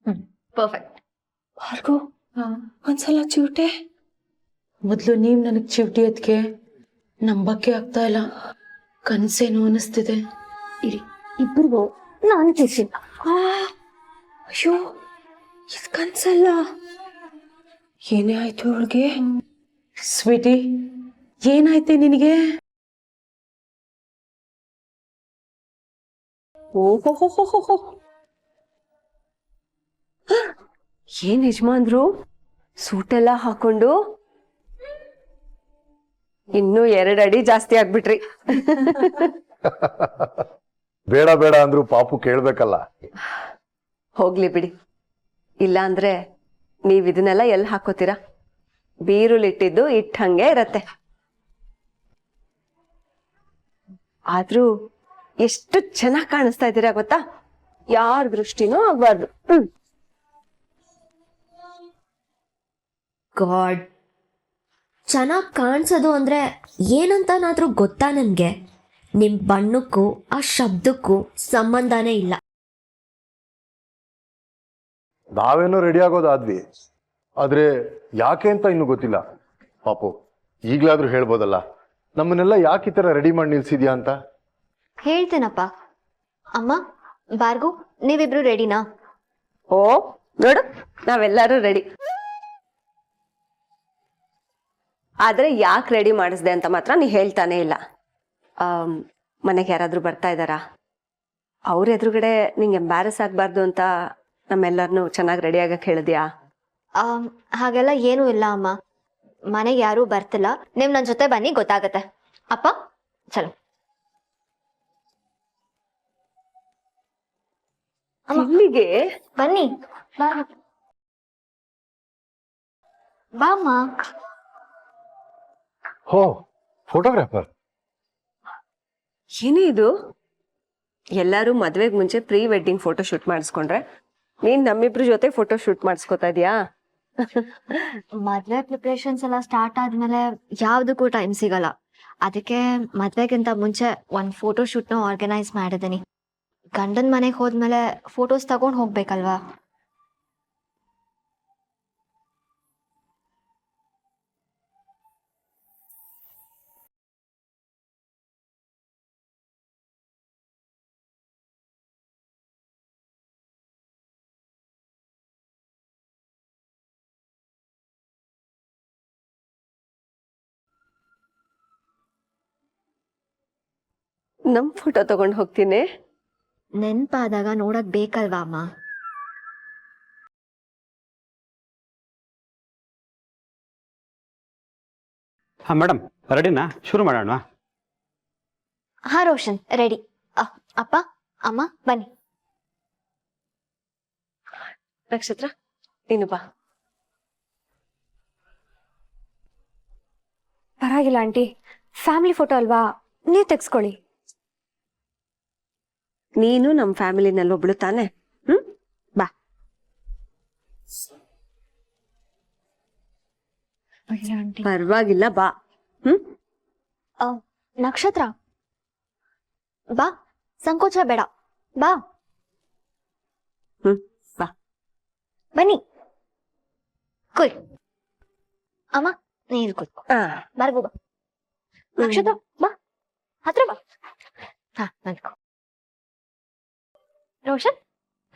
Perfect. ಭಾರ್ಗು ಒಂದ್ಸಲ ಚಿವಟೆ. ಮೊದ್ಲು ನೀವ್ ನನಗ್ ಚಿವಟಿ ಅದಕ್ಕೆ ನಂಬಕ್ಕೆ ಆಗ್ತಾ ಇಲ್ಲ. ಕನ್ಸೇನು ಅನಿಸ್ತಿದೆ. ಇರಿ, ಇಬ್ಬರಿಗೂ ನಾನು ತಿರ್ಸಿಲ್ಲ. ಅಯ್ಯೋ, ಇದು ಕನ್ಸಲ್ಲ. ಏನೇ ಆಯ್ತು ಅವಳಿಗೆ? ಸ್ವೀಟಿ, ಏನಾಯ್ತೆ ನಿನಗೆ? ಓಹೋ, ಏನ್ ಯಜಮಾನ್ರು ಸೂಟೆಲ್ಲ ಹಾಕೊಂಡು ಇನ್ನೂ 2 ಅಡಿ ಜಾಸ್ತಿ ಆಗ್ಬಿಟ್ರಿ. ಬೇಡ ಬೇಡ ಅಂದ್ರು ಪಾಪು ಕೇಳ್ಬೇಕಲ್ಲ. ಹೋಗ್ಲಿ ಬಿಡಿ, ಇಲ್ಲ ಅಂದ್ರೆ ನೀವ್ ಇದನ್ನೆಲ್ಲ ಎಲ್ಲಿ ಹಾಕೋತೀರಾ? ಬೀರುಲಿಟ್ಟಿದ್ದು ಇಟ್ಟಂಗೆ ಇರತ್ತೆ. ಆದ್ರೂ ಎಷ್ಟು ಚೆನ್ನಾಗಿ ಕಾಣಿಸ್ತಾ ಇದ್ದೀರಾ ಗೊತ್ತಾ? ಯಾರ ದೃಷ್ಟಿನೂ ಆಗ್ಬಾರ್ದು. ಗಾಡ್, ಚೆನ್ನಾಗಿ ಕಾಣಿಸೋದು ಅಂದ್ರೆ ಏನಂತನಾದ್ರೂ ಗೊತ್ತಾ ನನ್ಗೆ? ನಿಮ್ ಬಣ್ಣಕ್ಕೂ ಆ ಶಬ್ದಕ್ಕೂ ಸಂಬಂಧನೇ ಇಲ್ಲ. ನಾವೇನೋ ರೆಡಿ ಆಗೋದಾದ್ವಿ, ಆದ್ರೆ ಯಾಕೆ ಅಂತ ಇನ್ನು ಗೊತ್ತಿಲ್ಲ. ಪಾಪು, ಈಗ್ಲಾದ್ರೂ ಹೇಳ್ಬೋದಲ್ಲ, ನಮ್ಮನ್ನೆಲ್ಲ ಯಾಕೆ ಈ ತರ ರೆಡಿ ಮಾಡಿ ನಿಲ್ಸಿದ್ಯಾ ಅಂತ. ಹೇಳ್ತೇನಪ್ಪ. ಅಮ್ಮ, ಭಾರ್ಗು, ನೀವಿಬ್ರು ರೆಡಿನಾ? ಓ ನೋಡು, ನಾವೆಲ್ಲರೂ ರೆಡಿ. ಆದ್ರೆ ಯಾಕೆ ರೆಡಿ ಮಾಡಿಸ್ದೆ ಅಂತ ಮಾತ್ರ ನೀ ಹೇಳ್ತಾನೆ ಇಲ್ಲ. ಮನೆಗೆ ಯಾರಾದ್ರೂ ಬರ್ತಾ ಇದ್ದಾರಾ? ಅವ್ರ ಎದುರುಗಡೆ ನಿಂಗೆ ಎಂಬ್ಯಾರಸ್ ಆಗ್ಬಾರ್ದು ಅಂತ ನಮ್ಮೆಲ್ಲರನ್ನು ಚೆನ್ನಾಗಿ ರೆಡಿ ಆಗಕ್ಕೆ ಹೇಳಿದ್ಯಾ? ಹಾಗೆಲ್ಲ ಏನೂ ಇಲ್ಲ ಅಮ್ಮ. ಮನೆಗೆ ಯಾರೂ ಬರ್ತಿಲ್ಲ. ನೀವು ನನ್ನ ಜೊತೆ ಬನ್ನಿ, ಗೊತ್ತಾಗತ್ತೆ. ಅಪ್ಪ ಚಲೋ. ಇಲ್ಲಿಗೆ ಬನ್ನಿ, ಬಾ ಅಮ್ಮ. ಹೋ, ಫೋಟೋಗ್ರಾಫರ್. ಏನೇ ಇದು? ಎಲ್ಲರೂ ಮದ್ವೆಗೆ ಮುಂಚೆ ಪ್ರೀ ವೆಡ್ಡಿಂಗ್ ಫೋಟೋ ಶೂಟ್ ಮಾಡಿಸ್ಕೊಂಡ್ರೆ ನೀನ್ ನಮ್ಮಿಬ್ರ ಜೊತೆ ಫೋಟೋ ಶೂಟ್ ಮಾಡಿಸ್ಕೊತಾ ಇದೀಯಾ? ಮದ್ವೆ ಪ್ರಿಪ್ರೇಷನ್ಸ್ ಎಲ್ಲ ಸ್ಟಾರ್ಟ್ ಆದ್ಮೇಲೆ ಯಾವ್ದಕ್ಕೂ ಟೈಮ್ ಸಿಗಲ್ಲ. ಅದಕ್ಕೆ ಮದ್ವೆಗಿಂತ ಮುಂಚೆ ಒಂದು ಫೋಟೋ ಶೂಟ್ನ ಆರ್ಗನೈಸ್ ಮಾಡಿದ್ದೀನಿ. ಗಂಡನ ಮನೆಗೆ ಹೋದ್ಮೇಲೆ ಫೋಟೋಸ್ ತಗೊಂಡು ಹೋಗ್ಬೇಕಲ್ವಾ? ನಮ್ ಫೋಟೋ ತಗೊಂಡು ಹೋಗ್ತೀನಿ. ನೆನ್ಪಾದಾಗ ನೋಡಕ್ ಬೇಕಲ್ವಾ ಅಮ್ಮ? ಹಾ ಮೇಡಮ್, ರೆಡಿನಾ? ಶುರು ಮಾಡೋಣ. ಹಾ ರೋಷನ್, ರೆಡಿ. ಅಪ್ಪ, ಅಮ್ಮ ಬನ್ನಿ. ನಕ್ಷತ್ರ, ನೀನು ಬಾ. ಪರವಾಗಿಲ್ಲ ಆಂಟಿ, ಫ್ಯಾಮಿಲಿ ಫೋಟೋ ಅಲ್ವಾ, ನೀವು ತೆಗ್ಸ್ಕೊಳ್ಳಿ. ನೀನು ನಮ್ ಫ್ಯಾಮಿಲಿನಲ್ಲಿ ಒಬ್ಳು ತಾನೆ? ಬಾ. ಪರವಾಗಿಲ್ಲ, ಬಾ. ನಕ್ಷತ್ರ, ಬಾ, ಸಂಕೋಚ ಬೇಡ, ಬಾ. ಬಾ. ಬನ್ನಿ, ಕುಯ್. ಅಮ್ಮ, ನೀರು ಕೂತ್ಕೋ. ಬಾರ್ಗು ಬಾ. ನಕ್ಷತ್ರ, ಬಾ, ಹತ್ರ ಬಾ. ಹಾ, ನಿಂತ್ಕೋ. ರೋಷನ್,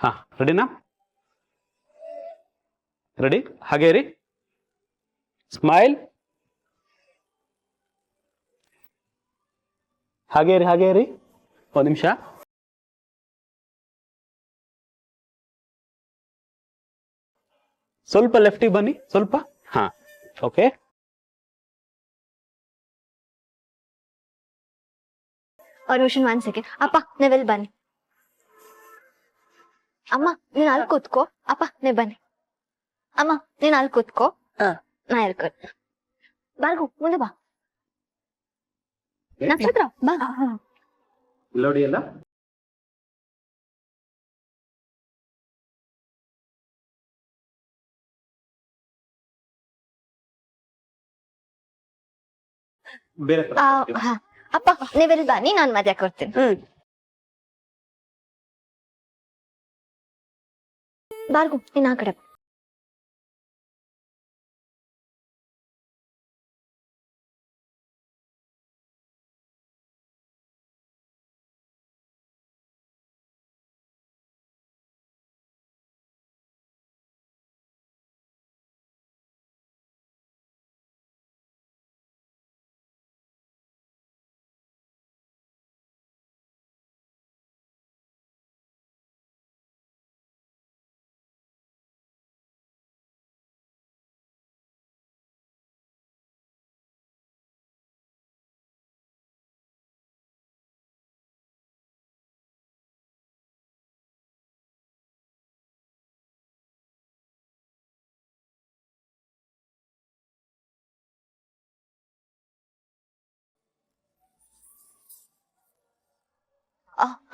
ಹಾ, ರೆಡಿನಾ? ರೆಡಿ? ಹಾಗೆ ಇರಿ. ಸ್ಮೈಲ್. ಹಾಗೆ ಇರಿ. 1 ನಿಮಿಷ. ಸ್ವಲ್ಪ ಲೆಫ್ಟಿಗೆ ಬನ್ನಿ, ಸ್ವಲ್ಪ. ಹಾ, ಓಕೆ. ರೋಷನ್ 1 ಸೆಕೆಂಡ್. ಅಪ್ಪ, ನೀವೆಲ್ಲಿ ಬನ್ನಿ. ಅಮ್ಮ, ನೀನ್ ಅಲ್ಲಿ ಕೂತ್ಕೋ. ಅಪ್ಪ, ನೀವ್ ಬನ್ನಿ. ಅಮ್ಮ, ನೀನ್ ಅಲ್ಲಿ ಕೂತ್ಕೋ. ನಾ ಇರ್ಕೊ. ಬಾರ್ಗು, ಮುಂದೆ ಬಾ. ನಕ್ಷತ್ರ, ಬಾ. ನೋಡಿ ಎಲ್ಲ. ಬೇರೆ ಅಪ್ಪ, ನೀವೆಲ್ಲಿ ಬನ್ನಿ, ನಾನ್ ಮದ್ವೆ ಕೊಡ್ತೀನಿ. ಬಾರ್ಗು ನೀನ್ ಆ ಕಡೆ ಬಾ.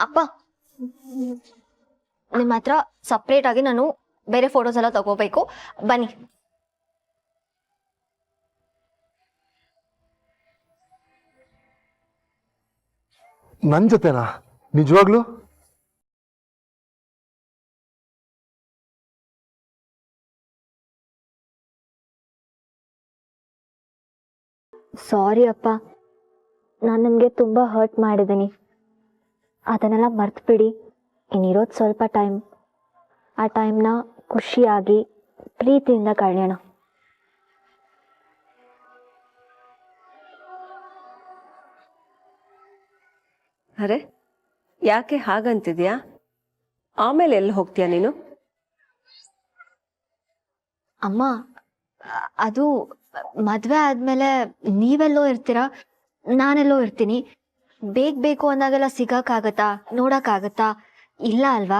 ಅಪ್ಪ, ನಿಮ್ಮ ಹತ್ರ ಸಪ್ರೇಟ್ ಆಗಿ ನಾನು ಬೇರೆ ಫೋಟೋಸ್ ಎಲ್ಲ ತಗೋಬೇಕು. ಬನ್ನಿ. ನನ್ನ ಜೊತೆನಾ? ನಿಜವಾಗ್ಲೂ? ಸಾರಿ ಅಪ್ಪ, ನಾನು ನಿಮಗೆ ತುಂಬ ಹರ್ಟ್ ಮಾಡಿದ್ದೀನಿ. ಅದನ್ನೆಲ್ಲ ಮರ್ತ್ಬಿಡಿ. ಇನ್ನಿರೋದು ಸ್ವಲ್ಪ ಟೈಮ್. ಆ ಟೈಮ್ನ ಖುಷಿಯಾಗಿ ಪ್ರೀತಿಯಿಂದ ಕಳೆಯೋಣ. ಅರೆ ಯಾಕೆ ಹಾಗಂತಿದ್ಯಾ? ಆಮೇಲೆ ಎಲ್ಲಿ ಹೋಗ್ತೀಯಾ ನೀನು? ಅಮ್ಮ, ಅದು ಮದುವೆ ಆದಮೇಲೆ ನೀವೆಲ್ಲೋ ಇರ್ತೀರಾ, ನಾನೆಲ್ಲೋ ಇರ್ತೀನಿ. ಬೇಕು ಅಂದಾಗೆಲ್ಲ ಸಿಗೋಕ್ಕಾಗತ್ತಾ, ನೋಡೋಕ್ಕಾಗತ್ತಾ? ಇಲ್ಲ ಅಲ್ವಾ?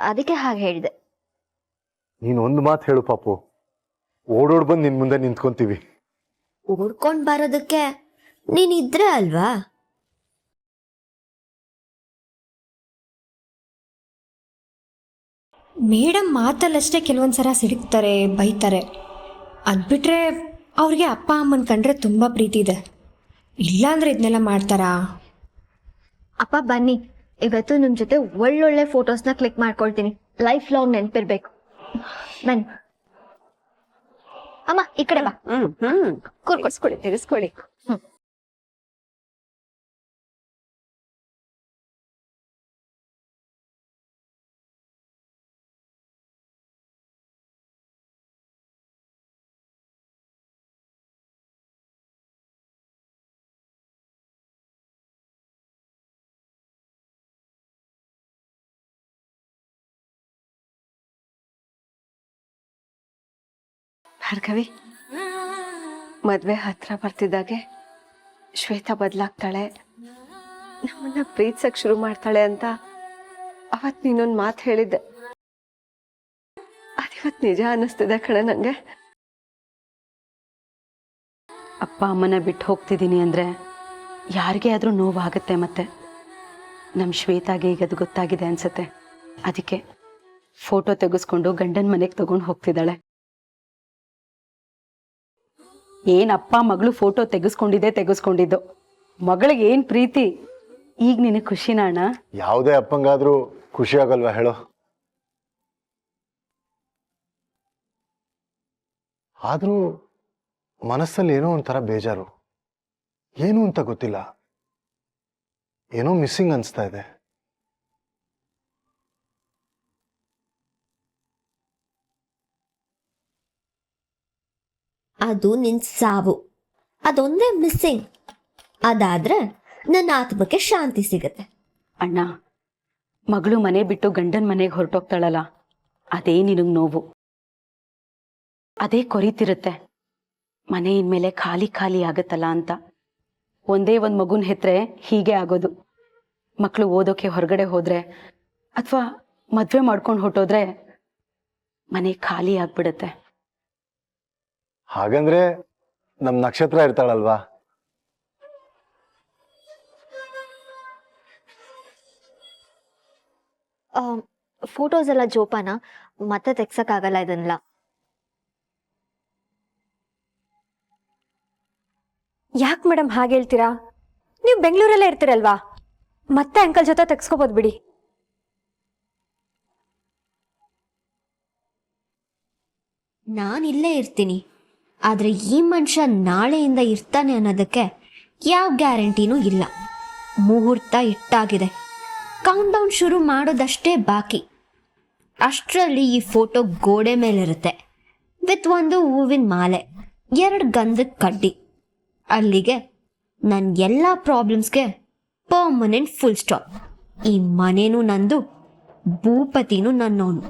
ಅದಕ್ಕೆ ಹಾಗೆ ಹೇಳಿದೆ. ನೀನು ಒಂದು ಮಾತು ಹೇಳು ಪಾಪು, ಓಡೋಡ್ ಬಂದು ನಿನ್ ಮುಂದೆ ನಿಂತ್ಕೊಂತೀವಿ. ಓಡ್ಕೊಂಡು ಬರೋದಕ್ಕೆ ನೀನಿದ್ರೆ ಅಲ್ವಾ? ಮೇಡಮ್ ಮಾತಲ್ಲಷ್ಟೇ ಕೆಲವೊಂದ್ಸಲ ಸಿಡುಕ್ತಾರೆ, ಬೈತಾರೆ. ಅದು ಬಿಟ್ಟರೆ ಅವ್ರಿಗೆ ಅಪ್ಪ ಅಮ್ಮನ ಕಂಡ್ರೆ ತುಂಬ ಪ್ರೀತಿ ಇದೆ. ಇಲ್ಲಾಂದ್ರೆ ಇದನ್ನೆಲ್ಲ ಮಾಡ್ತಾರಾ? ಅಪ್ಪ ಬನ್ನಿ, ಇವತ್ತು ನಿಮ್ಮ ಜೊತೆ ಒಳ್ಳೊಳ್ಳೆ ಫೋಟೋಸ್ನ ಕ್ಲಿಕ್ ಮಾಡ್ಕೊಳ್ತೀನಿ. ಲೈಫ್ ಲಾಂಗ್ ನೆನಪಿರ್ಬೇಕು. ಬನ್ನಿ ಅಮ್ಮ, ಈ ಕಡೆ ಬಾ. ತೆಗೆಸ್ಕೊಳ್ಳಿ ತೆಗೆಸ್ಕೊಳ್ಳಿ. ಭಾರ್ಗವಿ, ಮದ್ವೆ ಹತ್ರ ಬರ್ತಿದ್ದಾಗೆ ಶ್ವೇತಾ ಬದಲಾಗ್ತಾಳೆ, ನಮ್ಮನ್ನ ಪ್ರೀತಿಸಕ್ ಶುರು ಮಾಡ್ತಾಳೆ ಅಂತ ಅವತ್ ನೀನೊಂದು ಮಾತು ಹೇಳಿದ್ದೆ. ಅದಿವತ್ ನಿಜ ಅನ್ನಿಸ್ತಿದೆ ಕಣೆ ನಂಗೆ. ಅಪ್ಪ ಅಮ್ಮನ ಬಿಟ್ಟು ಹೋಗ್ತಿದ್ದೀನಿ ಅಂದರೆ ಯಾರಿಗೇ ಆದರೂ ನೋವಾಗುತ್ತೆ. ಮತ್ತೆ ನಮ್ಮ ಶ್ವೇತಾಗೆ ಈಗ ಅದು ಗೊತ್ತಾಗಿದೆ ಅನ್ಸುತ್ತೆ. ಅದಕ್ಕೆ ಫೋಟೋ ತೆಗೆಸ್ಕೊಂಡು ಗಂಡನ ಮನೆಗೆ ತಗೊಂಡು ಹೋಗ್ತಿದ್ದಾಳೆ. ಏನು ಅಪ್ಪ ಮಗಳು ಫೋಟೋ ತೆಗೆಸ್ಕೊಂಡಿದ್ದು, ಮಗಳಿಗೆ ಏನು ಪ್ರೀತಿ. ಈಗ ನಿನಗೆ ಖುಷಿನಾ ಅಣ್ಣ? ಯಾವುದೇ ಅಪ್ಪಂಗಾದ್ರೂ ಖುಷಿ ಆಗಲ್ವಾ ಹೇಳೋ? ಆದ್ರೂ ಮನಸ್ಸಲ್ಲಿ ಏನೋ ಒಂಥರ ಬೇಜಾರು, ಏನು ಅಂತ ಗೊತ್ತಿಲ್ಲ. ಏನೋ ಮಿಸ್ಸಿಂಗ್ ಅನಿಸ್ತಾ ಇದೆ. ಅದು ನಿನ್ ಸಾವು, ಅದೊಂದೇ ಮಿಸ್ಸಿಂಗ್. ಅದಾದ್ರೆ ನನ್ನ ಆತ್ಮಕ್ಕೆ ಶಾಂತಿ ಸಿಗತ್ತೆ. ಅಣ್ಣ, ಮಗಳು ಮನೆ ಬಿಟ್ಟು ಗಂಡನ ಮನೆಗೆ ಹೊರಟೋಗ್ತಾಳಲ್ಲ, ಅದೇ ನಿನಗೆ ನೋವು. ಅದೇ ಕೊರಿತಿರುತ್ತೆ, ಮನೆ ಇನ್ಮೇಲೆ ಖಾಲಿ ಖಾಲಿ ಆಗತ್ತಲ್ಲ ಅಂತ. ಒಂದೇ ಒಂದು ಮಗುನ ಹೆತ್ರೆ ಹೀಗೆ ಆಗೋದು. ಮಕ್ಕಳು ಓದೋಕೆ ಹೊರಗಡೆ ಹೋದ್ರೆ ಅಥವಾ ಮದುವೆ ಮಾಡ್ಕೊಂಡು ಹೊಟ್ಟೋದ್ರೆ ಮನೆ ಖಾಲಿ ಆಗ್ಬಿಡುತ್ತೆ. ಹಾಗಂದ್ರೆ ನಮ್ ನಕ್ಷತ್ರ ಇರ್ತಾಳಲ್ವಾ? ಫೋಟೋಸ್ ಎಲ್ಲ ಜೋಪಾನ, ಮತ್ತೆ ತೆಗ್ಸಕ್ಕಾಗಲ್ಲ ಇದನ್ನೆಲ್ಲ. ಯಾಕೆ ಮೇಡಮ್ ಹಾಗೆ ಹೇಳ್ತೀರಾ? ನೀವು ಬೆಂಗಳೂರಲ್ಲೇ ಇರ್ತೀರಲ್ವಾ, ಮತ್ತೆ ಅಂಕಲ್ ಜೊತೆ ತೆಗ್ಸ್ಕೊಬೋದು ಬಿಡಿ. ನಾನು ಇಲ್ಲೇ ಇರ್ತೀನಿ, ಆದರೆ ಈ ಮನುಷ್ಯ ನಾಳೆಯಿಂದ ಇರ್ತಾನೆ ಅನ್ನೋದಕ್ಕೆ ಯಾವ ಗ್ಯಾರಂಟಿನೂ ಇಲ್ಲ. ಮುಹೂರ್ತ ಇಟ್ಟಾಗಿದೆ, ಕೌಂಟ್ ಡೌನ್ ಶುರು ಮಾಡೋದಷ್ಟೇ ಬಾಕಿ. ಅಷ್ಟರಲ್ಲಿ ಈ ಫೋಟೋ ಗೋಡೆ ಮೇಲಿರುತ್ತೆ ವಿತ್ ಒಂದು ಹೂವಿನ ಮಾಲೆ, 2 ಗಂಧದ ಕಡ್ಡಿ. ಅಲ್ಲಿಗೆ ನನ್ನ ಎಲ್ಲ ಪ್ರಾಬ್ಲಮ್ಸ್ಗೆ ಪರ್ಮನೆಂಟ್ ಫುಲ್ ಸ್ಟಾಪ್. ಈ ಮನೇನೂ ನಂದು, ಭೂಪತಿನೂ ನನ್ನವನು.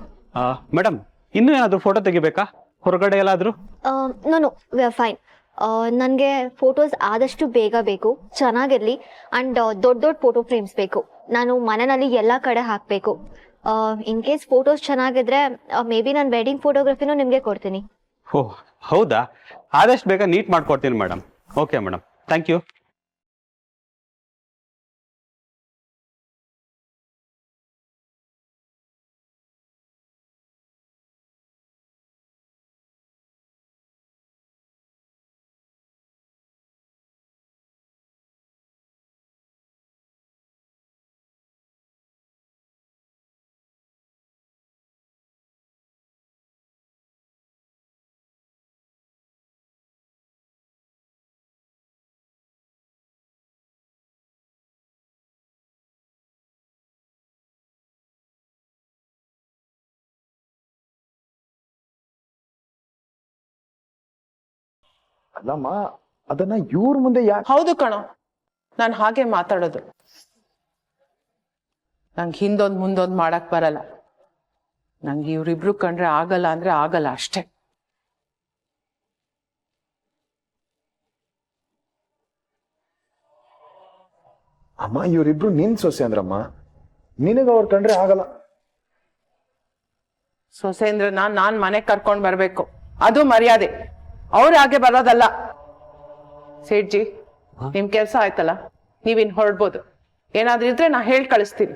ಮೇಡಮ್ ಇನ್ನೂ ಏನಾದರೂ ಫೋಟೋ ತೆಗಿಬೇಕಾ ಹೊರಗಡೆ ಎಲ್ಲಾದರೂ? ನಾನು ವಿ ಆರ್ ಫೈನ್. ನನಗೆ ಫೋಟೋಸ್ ಆದಷ್ಟು ಬೇಗ ಬೇಕು, ಚೆನ್ನಾಗಿರಲಿ. ಆ್ಯಂಡ್ ದೊಡ್ಡ ದೊಡ್ಡ ಫೋಟೋ ಫ್ರೇಮ್ಸ್ ಬೇಕು. ನಾನು ಮನೆಯಲ್ಲಿ ಎಲ್ಲ ಕಡೆ ಹಾಕಬೇಕು. ಇನ್ ಕೇಸ್ ಫೋಟೋಸ್ ಚೆನ್ನಾಗಿದ್ರೆ ಮೇ ಬಿ ನಾನು ವೆಡ್ಡಿಂಗ್ ಫೋಟೋಗ್ರಫಿನೂ ನಿಮಗೆ ಕೊಡ್ತೀನಿ. ಓಹ್ ಹೌದಾ? ಆದಷ್ಟು ಬೇಗ ನೀಟ್ ಮಾಡ್ಕೊಡ್ತೀನಿ madam. Okay madam, thank you. ಅಲ್ಲಮ್ಮ, ಅದನ್ನ ಇವ್ರ ಮುಂದೆ ಯಾಕೆ? ಹೌದು ಕಣೋ, ನಾನು ಹಾಗೆ ಮಾತಾಡೋದು. ನಂಗೆ ಹಿಂದೊಂದು ಮುಂದೊಂದು ಮಾಡಕ್ ಬರಲ್ಲ. ನಂಗೆ ಇವ್ರಿಬ್ರು ಕಂಡ್ರೆ ಆಗಲ್ಲ ಅಂದ್ರೆ ಆಗಲ್ಲ ಅಷ್ಟೇ. ಅಮ್ಮ, ಇವರಿಬ್ರು ನಿನ್ ಸೊಸೆ ಅಂದ್ರಮ್ಮ, ನಿನಗ ಅವ್ರ ಕಂಡ್ರೆ ಆಗಲ್ಲ. ಸೊಸೇಂದ್ರನ ನಾನ್ ಮನೆಗೆ ಕರ್ಕೊಂಡ್ ಬರ್ಬೇಕು, ಅದು ಮರ್ಯಾದೆ. ಅವ್ರು ಹಾಗೆ ಬರೋದಲ್ಲ. ಸೇಠ್ಜಿ, ನಿಮ್ ಕೆಲ್ಸ ಆಯ್ತಲ್ಲ, ನೀವಿನ್ ಹೊರಡ್ಬೋದು. ಏನಾದ್ರೂ ಇದ್ರೆ ನಾ ಹೇಳಿ ಕಳಿಸ್ತೀನಿ.